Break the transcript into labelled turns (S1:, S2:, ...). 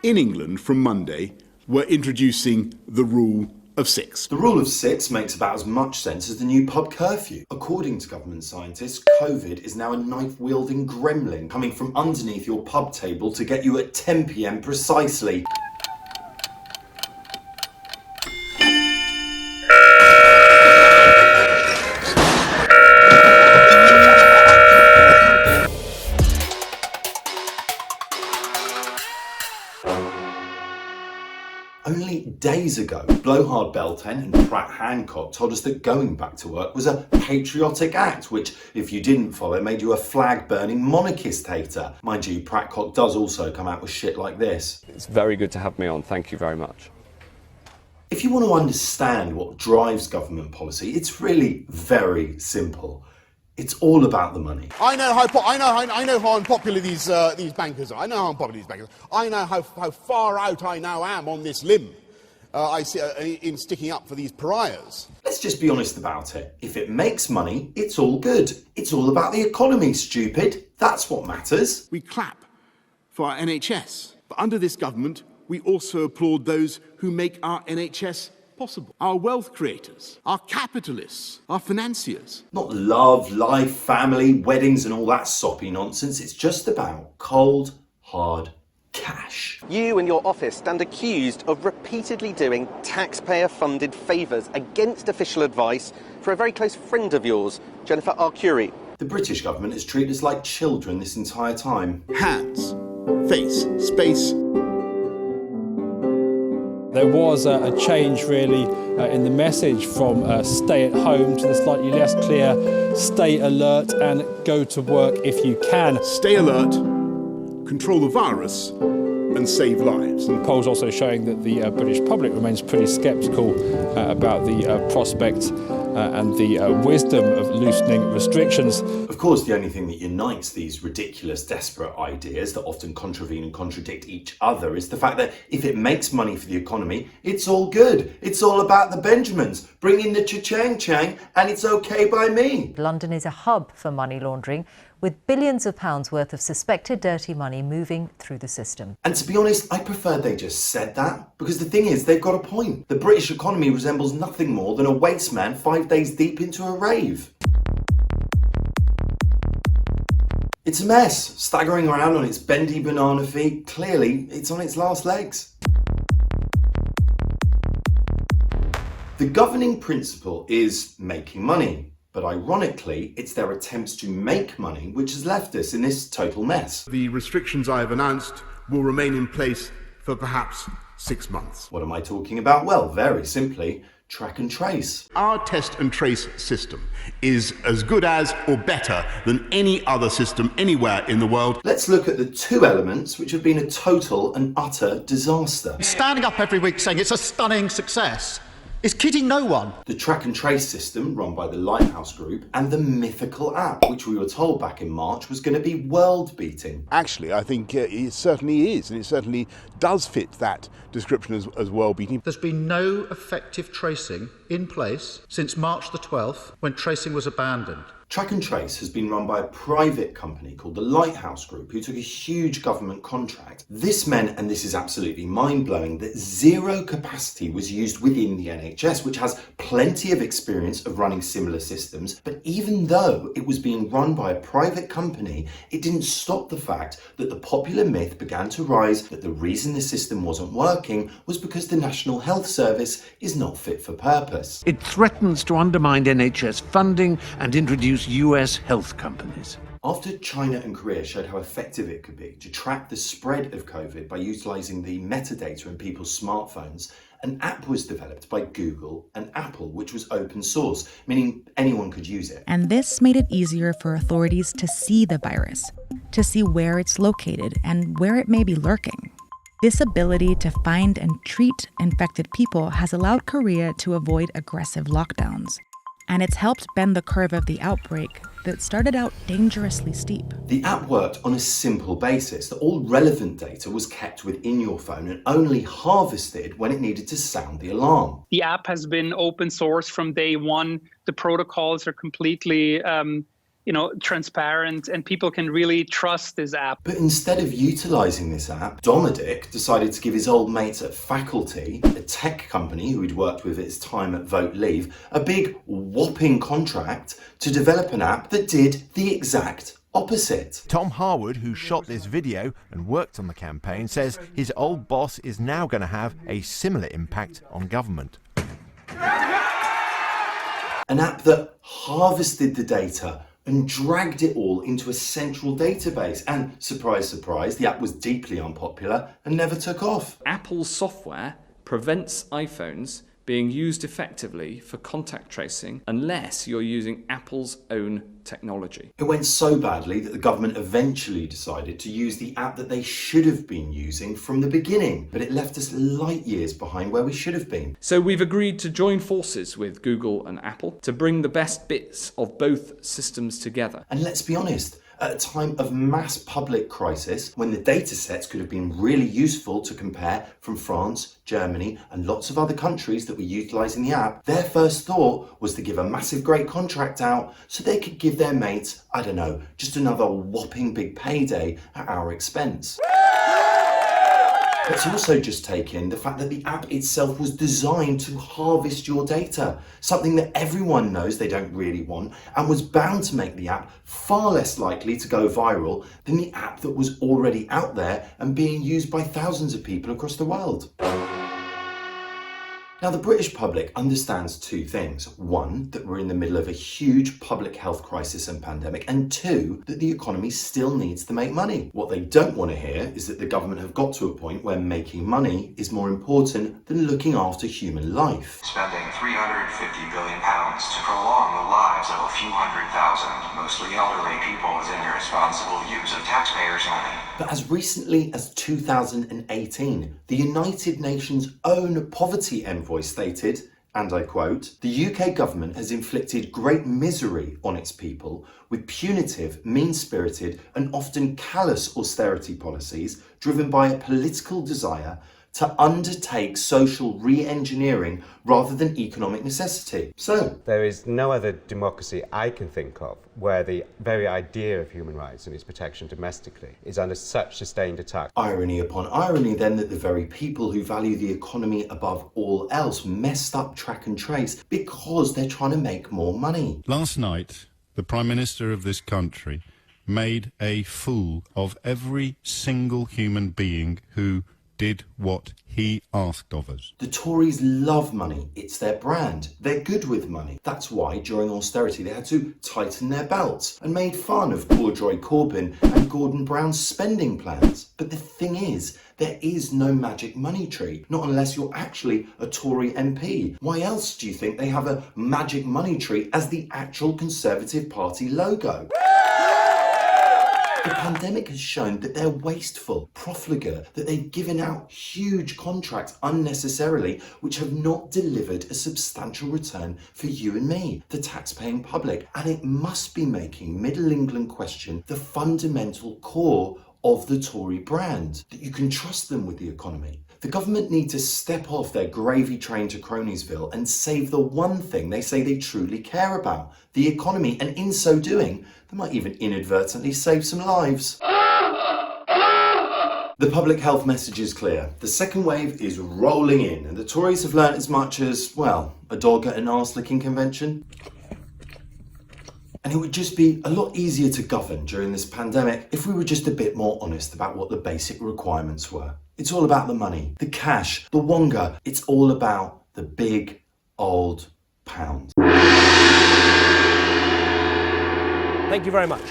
S1: In England, from Monday, we're introducing the rule of six.
S2: The rule of six makes about as much sense as the new pub curfew. According to government scientists, COVID is now a knife-wielding gremlin coming from underneath your pub table to get you at 10 p.m. precisely. Only days ago, Blowhard Belten and Pratt Hancock told us that going back to work was a patriotic act, which, if you didn't follow, made you a flag-burning monarchist hater. Mind you, Pratt does also come out with shit like this.
S3: It's very good to have me on, thank you very much.
S2: If you want to understand what drives government policy, it's really very simple. It's all about the money.
S1: I know how unpopular these bankers are. I know how unpopular these bankers are. I know how far out I now am on this limb. I see in sticking up for these pariahs.
S2: Let's just be honest about it. If it makes money, it's all good. It's all about the economy, stupid. That's what matters.
S1: We clap for our NHS. But under this government, we also applaud those who make our NHS possible. Our wealth creators, our capitalists, our financiers.
S2: Not love, life, family, weddings and all that soppy nonsense. It's just about cold, hard cash.
S4: You and your office stand accused of repeatedly doing taxpayer-funded favours against official advice for a very close friend of yours, Jennifer Arcuri.
S2: The British government has treated us like children this entire time.
S1: Hands, face, space.
S5: There was a change really in the message from stay at home to the slightly less clear stay alert and go to work if you can.
S1: Stay alert, control the virus and save lives.
S5: And polls also showing that the British public remains pretty sceptical about the prospect and the wisdom of loosening restrictions.
S2: Of course, the only thing that unites these ridiculous, desperate ideas that often contravene and contradict each other is the fact that if it makes money for the economy, it's all good. It's all about the Benjamins. Bring in the cha-chang-chang and it's okay by me.
S6: London is a hub for money laundering, with billions of pounds worth of suspected dirty money moving through the system.
S2: And to be honest, I prefer they just said that, because the thing is, they've got a point. The British economy resembles nothing more than a waste man 5 days deep into a rave. It's a mess, staggering around on its bendy banana feet. Clearly, it's on its last legs. The governing principle is making money. But ironically, it's their attempts to make money which has left us in this total mess.
S1: The restrictions I have announced will remain in place for perhaps 6 months.
S2: What am I talking about? Well, very simply, track and trace.
S1: Our test and trace system is as good as or better than any other system anywhere in the world.
S2: Let's look at the two elements which have been a total and utter disaster.
S7: Standing up every week saying it's a stunning success is kidding no one.
S2: The track and trace system run by the Lighthouse Group and the mythical app, which we were told back in March was going to be world-beating.
S1: Actually, I think it certainly is, and it certainly does fit that description as world-beating.
S7: There's been no effective tracing in place since March the 12th, when tracing was abandoned.
S2: Track and Trace has been run by a private company called the Lighthouse Group, who took a huge government contract. This meant, and this is absolutely mind-blowing, that zero capacity was used within the NHS, which has plenty of experience of running similar systems. But even though it was being run by a private company, it didn't stop the fact that the popular myth began to rise that the reason the system wasn't working was because the National Health Service is not fit for purpose.
S8: It threatens to undermine NHS funding and introduce US health companies.
S2: After China and Korea showed how effective it could be to track the spread of COVID by utilising the metadata in people's smartphones, an app was developed by Google and Apple, which was open source, meaning anyone could use it.
S9: And this made it easier for authorities to see the virus, to see where it's located and where it may be lurking. This ability to find and treat infected people has allowed Korea to avoid aggressive lockdowns. And it's helped bend the curve of the outbreak that started out dangerously steep.
S2: The app worked on a simple basis, that all relevant data was kept within your phone and only harvested when it needed to sound the alarm.
S10: The app has been open source from day one. The protocols are completely transparent and people can really trust this app.
S2: But instead of utilising this app, Dominic decided to give his old mates at Faculty, a tech company who he'd worked with at his time at Vote Leave, a big whopping contract to develop an app that did the exact opposite.
S11: Tom Harwood, who shot this video and worked on the campaign, says his old boss is now going to have a similar impact on government.
S2: An app that harvested the data and dragged it all into a central database. And surprise, surprise, the app was deeply unpopular and never took off.
S12: Apple's software prevents iPhones being used effectively for contact tracing unless you're using Apple's own technology.
S2: It went so badly that the government eventually decided to use the app that they should have been using from the beginning, but it left us light years behind where we should have been.
S12: So we've agreed to join forces with Google and Apple to bring the best bits of both systems together.
S2: And let's be honest, at a time of mass public crisis, when the data sets could have been really useful to compare from France, Germany, and lots of other countries that were utilising the app, their first thought was to give a massive great contract out so they could give their mates, I don't know, just another whopping big payday at our expense. Let's also just take in the fact that the app itself was designed to harvest your data, something that everyone knows they don't really want, and was bound to make the app far less likely to go viral than the app that was already out there and being used by thousands of people across the world. Now, the British public understands two things. One, that we're in the middle of a huge public health crisis and pandemic, and two, that the economy still needs to make money. What they don't want to hear is that the government have got to a point where making money is more important than looking after human life.
S13: Spending £350 billion to prolong the lives of a few 100,000, mostly elderly people, is an irresponsible use of taxpayers' money.
S2: But as recently as 2018, the United Nations' own poverty envoy stated, and I quote, "The UK government has inflicted great misery on its people with punitive, mean-spirited and often callous austerity policies driven by a political desire to undertake social re-engineering rather than economic necessity." So,
S14: there is no other democracy I can think of where the very idea of human rights and its protection domestically is under such sustained attack.
S2: Irony upon irony then that the very people who value the economy above all else messed up track and trace because they're trying to make more money.
S15: Last night, the Prime Minister of this country made a fool of every single human being who did what he asked of us.
S2: The Tories love money. It's their brand. They're good with money. That's why during austerity they had to tighten their belts and made fun of poor Joy Corbyn and Gordon Brown's spending plans. But the thing is, there is no magic money tree, not unless you're actually a Tory MP. Why else do you think they have a magic money tree as the actual Conservative Party logo? The pandemic has shown that they're wasteful, profligate, that they've given out huge contracts unnecessarily, which have not delivered a substantial return for you and me, the tax-paying public. And it must be making Middle England question the fundamental core of the Tory brand, that you can trust them with the economy. The government need to step off their gravy train to Croniesville and save the one thing they say they truly care about, the economy, and in so doing, they might even inadvertently save some lives. The public health message is clear. The second wave is rolling in, and the Tories have learnt as much as, well, a dog at an arse-licking convention. And it would just be a lot easier to govern during this pandemic if we were just a bit more honest about what the basic requirements were. It's all about the money, the cash, the wonga. It's all about the big old pound.
S16: Thank you very much.